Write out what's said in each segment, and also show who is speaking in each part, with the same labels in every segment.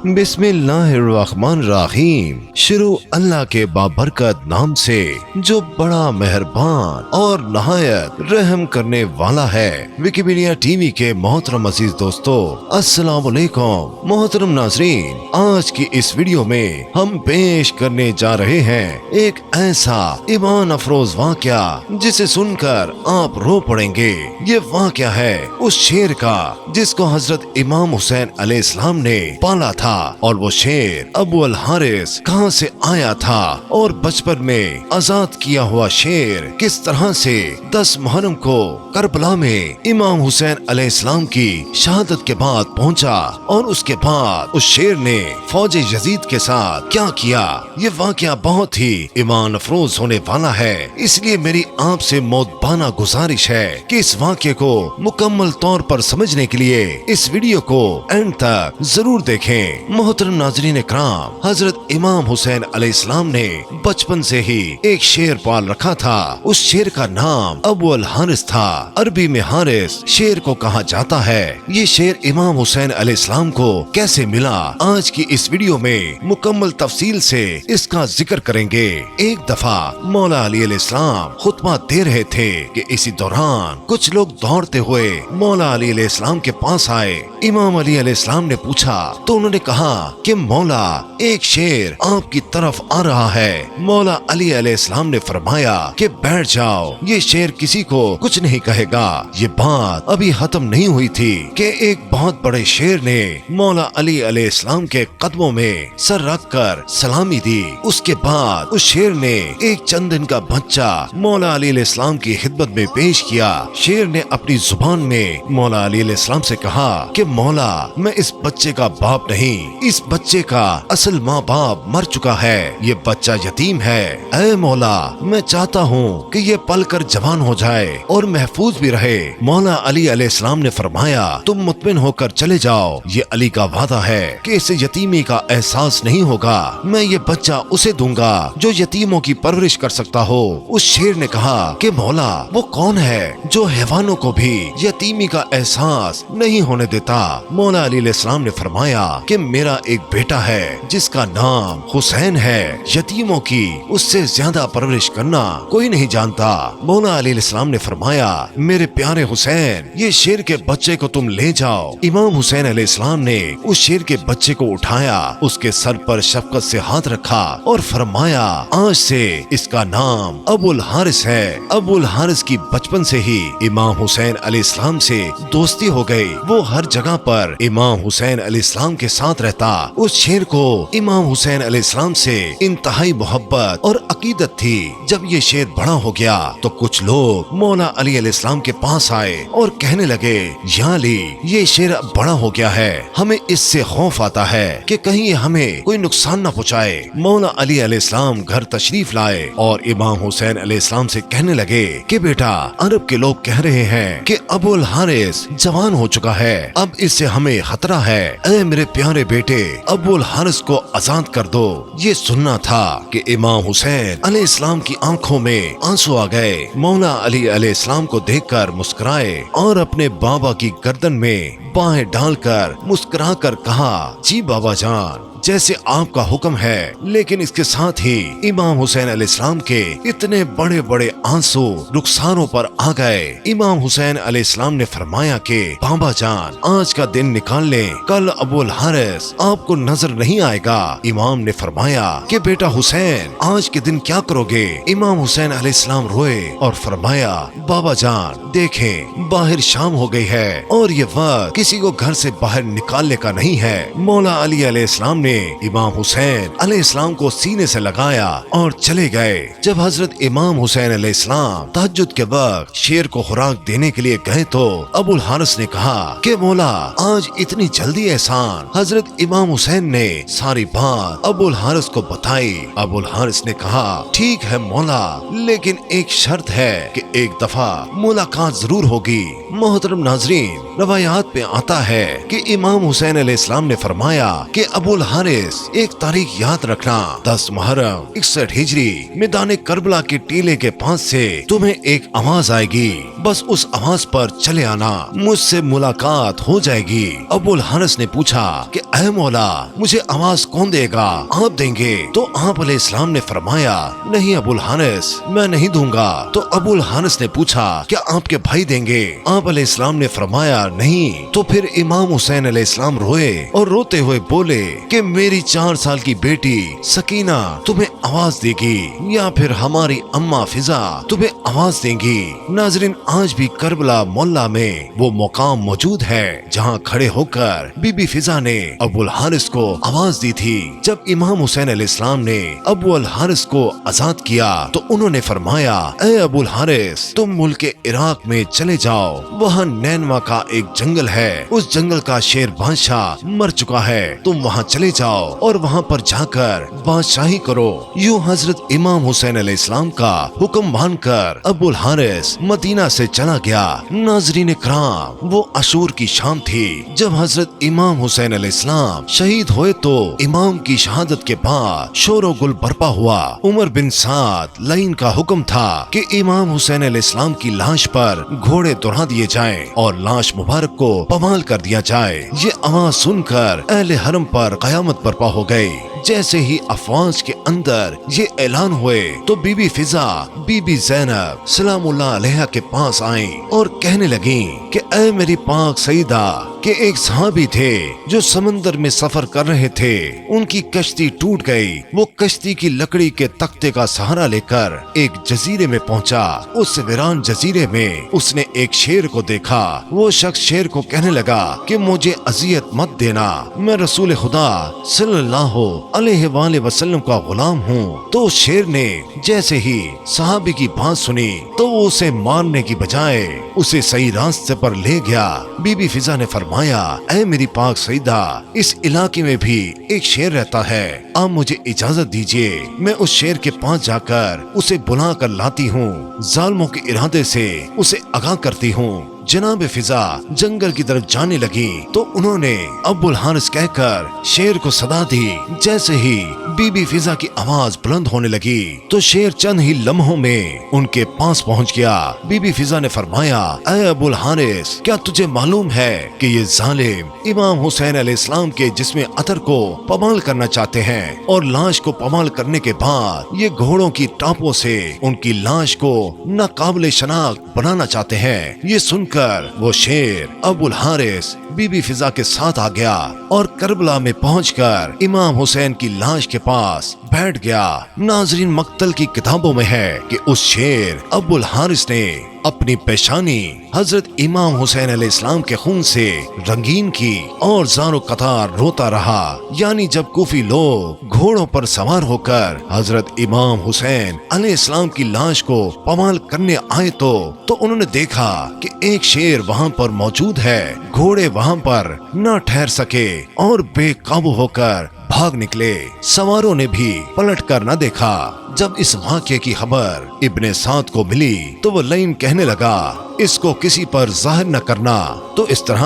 Speaker 1: बिस्मिल्लाहिर्रहमानिर्रहीम। शुरू अल्लाह के बाबरकत नाम से जो बड़ा मेहरबान और नहायत रहम करने वाला है। विकिपीडिया टीवी के मोहतरम अजीज दोस्तों, अस्सलाम वालेकुम। मोहतरम नाजरीन, आज की इस वीडियो में हम पेश करने जा रहे हैं एक ऐसा ईमान अफरोज वाकया जिसे सुनकर आप रो पड़ेंगे। ये वाकया है उस शेर का जिसको हजरत इमाम हुसैन अलैहिस्सलाम ने पाला था, और वो शेर अबू अल हारिस कहाँ से आया था और बचपन में आजाद किया हुआ शेर किस तरह से 10 मुहर्रम को करबला में इमाम हुसैन अलैहिस्सलाम की शहादत के बाद पहुंचा, और उसके बाद उस शेर ने फौज यजीद के साथ क्या किया। ये वाकया बहुत ही ईमान अफरोज होने वाला है, इसलिए मेरी आपसे मौतबाना गुजारिश है कि इस वाकये को मुकम्मल तौर पर समझने के लिए इस वीडियो को एंड तक जरूर देखें। मोहतरम नाज़रीन इकराम, हजरत इमाम हुसैन अलैहिस्सलाम ने बचपन से ही एक शेर पाल रखा था। उस शेर का नाम अबू अल हारिस था। अरबी में हारिस शेर को कहा जाता है। ये शेर इमाम हुसैन अलैहिस्सलाम को कैसे मिला, आज की इस वीडियो में मुकम्मल तफसील से इसका जिक्र करेंगे। एक दफा मौला अली अलैहिस्सलाम खुतबा दे रहे थे कि इसी दौरान कुछ लोग दौड़ते हुए मौला अली अलैहिस्सलाम के पास आए। इमाम अली अलैहिस्सलाम ने पूछा तो उन्होंने कहा कि मौला, एक शेर आपकी तरफ आ रहा है। मौला अली अलैहिस्सलाम ने फरमाया कि बैठ जाओ, ये शेर किसी को कुछ नहीं कहेगा। ये बात अभी खत्म नहीं हुई थी कि एक बहुत बड़े शेर ने मौला अली अलैहिस्सलाम के कदमों में सर रखकर सलामी दी। उसके बाद उस शेर ने एक चंद दिन का बच्चा मौला अली अलैहिस्सलाम की खिदमत में पेश किया। शेर ने अपनी जुबान में मौला अली अलैहिस्सलाम से कहा कि मौला, मैं इस बच्चे का बाप नहीं, इस बच्चे का असल माँ बाप मर चुका है, ये बच्चा यतीम है। ऐ मौला, मैं चाहता हूँ कि ये पल कर जवान हो जाए और महफूज भी रहे। मौला अली अलैहिस्सलाम ने फरमाया, तुम मुतमिन होकर चले जाओ, ये अली का वादा है कि इसे यतीमी का एहसास नहीं होगा। मैं ये बच्चा उसे दूंगा जो यतीमों की परवरिश कर सकता हो। उस शेर ने कहा कि मौला, वो कौन है जो हैवानों को भी यतीमी का एहसास नहीं होने देता। मौला अली अलैहिस्सलाम ने फरमाया कि मेरा एक बेटा है जिसका नाम हुसैन है, यतीमों की उससे ज्यादा परवरिश करना कोई नहीं जानता। मौला अली अलैहिस्सलाम ने फरमाया, मेरे प्यारे हुसैन, ये शेर के बच्चे को तुम ले जाओ। इमाम हुसैन अलैहिस्सलाम ने उस शेर के बच्चे को उठाया, उसके सर पर शफकत से हाथ रखा और फरमाया, आज से इसका नाम अबुल हारिस है। अबुल हारिस की बचपन से ही इमाम हुसैन अलैहिस्सलाम से दोस्ती हो गई। वो हर जगह पर इमाम हुसैन अलैहिस्सलाम के साथ रहता। उस शेर को इमाम हुसैन अलैहिस्सलाम से इंतहाई मोहब्बत और अकीदत थी। जब ये शेर बड़ा हो गया तो कुछ लोग मौला अली अलैहिस्सलाम के पास आए और कहने लगे, या अली, ये शेर अब बड़ा हो गया है, हमें इससे खौफ आता है कि कहीं ये हमें कोई नुकसान न पहुँचाए। मौला अली अलैहिस्सलाम घर तशरीफ लाए और इमाम हुसैन अलैहिस्सलाम से कहने लगे कि बेटा, अरब के लोग कह रहे हैं कि अबुल हारिस जवान हो चुका है, अब इससे हमें खतरा है। ऐ मेरे प्यारे बेटे, अबुल हारिस को आजाद कर दो। ये सुनना था कि इमाम हुसैन अलैहिस्सलाम की आंखों में आंसू आ गए। मौला अली अलैहिस्सलाम को देखकर मुस्कुराए और अपने बाबा की गर्दन में बाहें डालकर मुस्कुरा कर कहा, जी बाबा जान, जैसे आपका हुक्म है। लेकिन इसके साथ ही इमाम हुसैन अलैहिस्सलाम के इतने बड़े बड़े आंसू रुखसारों पर आ गए। इमाम हुसैन अलैहिस्सलाम ने फरमाया कि बाबा जान, आज का दिन निकाल लें, कल अबुल हारिस आपको नजर नहीं आएगा। इमाम ने फरमाया कि बेटा हुसैन, आज के दिन क्या करोगे। इमाम हुसैन अलैहिस्सलाम रोए और फरमाया, बाबा जान, देखें, बाहर शाम हो गई है और ये वक्त किसी को घर से बाहर निकालने का नहीं है। मौला अली अलैहिस्सलाम ने इमाम हुसैन अलैहिस्सलाम को सीने से लगाया और चले गए। जब हजरत इमाम हुसैन अलैहिस्सलाम तहज्जुद के वक्त शेर को खुराक देने के लिए गए तो अबुल हारिस ने कहा कि मौला, आज इतनी जल्दी एहसान। हजरत इमाम हुसैन ने सारी बात अबुल हारिस को बताई। अबुल हारिस ने कहा, ठीक है मौला, लेकिन एक शर्त है कि एक दफा मुलाकात जरूर होगी। मोहतरम नाजरीन, रवायात में आता है कि इमाम हुसैन अलैहिस्सलाम ने फरमाया कि अबुल हारिस, एक तारीख याद रखना, 10 मुहर्रम 61 हिजरी मैदान करबला के टीले के पास से तुम्हें एक आवाज आएगी, बस उस आवाज पर चले आना, मुझसे मुलाकात हो जाएगी। अबुल हारिस ने पूछा कि ऐ मौला, मुझे आवाज कौन देगा, आप देंगे? तो आप अलैहिस्सलाम ने फरमाया, नहीं अबुल हारिस, मैं नहीं दूंगा। तो अबुल हारिस ने पूछा, क्या आपके भाई देंगे? आप अलैहिस्सलाम ने फरमाया, नहीं। तो फिर इमाम हुसैन अलैहिस्सलाम रोए और रोते हुए बोले कि मेरी 4 साल की बेटी सकीना तुम्हें आवाज देगी, या फिर हमारी अम्मा फिजा तुम्हें आवाज देंगी। नाजरीन, आज भी करबला मोहल्ला में वो मुकाम मौजूद है जहाँ खड़े होकर बीबी फिजा ने अबुल हारिस को आवाज दी थी। जब इमाम हुसैन अलैहिस्सलाम ने अबुल हारिस को आजाद किया तो उन्होंने फरमाया, ऐ अबुल हारिस, तुम मुल्क इराक में चले जाओ, वहाँ नैनवा का एक जंगल है, उस जंगल का शेर बादशाह मर चुका है, तुम वहाँ चले जाओ और वहाँ पर जाकर बादशाही करो। यूं हजरत इमाम हुसैन अलैहिस्सलाम का हुक्म मानकर अबुल हारिस मदीना से चला गया। नाज़रीन इकराम, वो अशूर की शाम थी जब हजरत इमाम हुसैन अलैहिस्सलाम शहीद हुए। तो इमाम की शहादत के बाद शोरो गुल बरपा हुआ। उमर बिन साद लाइन का हुक्म था कि इमाम हुसैन अलैहिस्सलाम की लाश पर घोड़े दौड़ा दिए जाएं और लाश मुबारक को पमाल कर दिया जाए। ये आवाज सुनकर अहले हरम पर कयामत बरपा हो गई। जैसे ही अफवाज के अंदर ये ऐलान हुए तो बीबी फिजा, बीबी जैनब सलामुल्लाह अलैहा के पास आईं और कहने लगी कि ऐ मेरी पाक सईदा, कि एक सहाबी थे जो समंदर में सफर कर रहे थे, उनकी कश्ती टूट गई। वो कश्ती की लकड़ी के तख्ते का सहारा लेकर एक जजीरे में पहुंचा। उस वीरान जजीरे में उसने एक शेर को देखा। वो शख्स शेर को कहने लगा कि मुझे अजियत मत देना, मैं रसूल खुदा सल्लल्लाहु अलैहि वसल्लम का गुलाम हूँ। तो शेर ने जैसे ही सहाबी की बात सुनी तो वो उसे मारने की बजाय उसे सही रास्ते पर ले गया। बीबी फिजा ने फरमाया, ऐ मेरी पाक सईदा, इस इलाके में भी एक शेर रहता है, आप मुझे इजाजत दीजिए, मैं उस शेर के पास जाकर उसे बुला कर लाती हूँ, जालिमों के इरादे से उसे आगाह करती हूँ। जनाब फिजा जंगल की तरफ जाने लगी तो उन्होंने अबुल हारिस कहकर शेर को सदा दी। जैसे ही बीबी फिजा की आवाज बुलंद होने लगी तो शेर चंद ही लम्हों में उनके पास पहुंच गया। बीबी फिजा ने फरमाया, ऐ अबुल हारिस, क्या तुझे मालूम है कि ये जालिम इमाम हुसैन अलैहिस्सलाम के जिस्म अतर को पमाल करना चाहते हैं और लाश को पमाल करने के बाद ये घोड़ों की टापों से उनकी लाश को नाकाबिले शनाख्त बनाना चाहते हैं। ये सुनकर वो शेर अबुल हारिस बीबी फिजा के साथ आ गया और करबला में पहुंचकर इमाम हुसैन की लाश के पास बैठ गया। नाजरीन, मक्तल की किताबों में है कि उस शेर अबुल हारिस ने अपनी पेशानी हजरत इमाम हुसैन अलैहिस्सलाम के खून से रंगीन की और ज़ारो कतार रोता रहा। यानी जब कूफी लोग घोड़ों पर सवार होकर हजरत इमाम हुसैन अलैहिस्सलाम की लाश को पमाल करने आए तो उन्होंने देखा कि एक शेर वहाँ पर मौजूद है। घोड़े वहाँ पर न ठहर सके और बेकाबू होकर भाग निकले। सवारों ने भी पलट कर न देखा। जब इस वाक़े की खबर इब्ने साद को मिली तो वो लाइन कहने लगा, इसको किसी पर जाहिर न करना। तो इस तरह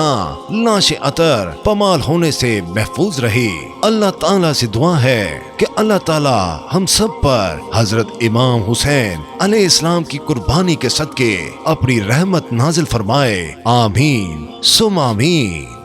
Speaker 1: लाश अतर पमाल होने से महफूज रही। अल्लाह ताला से दुआ है कि अल्लाह ताला हम सब पर हजरत इमाम हुसैन अलैहिस्सलाम की कुर्बानी के सदके अपनी रहमत नाजिल फरमाए। आमीन सुम आमीन।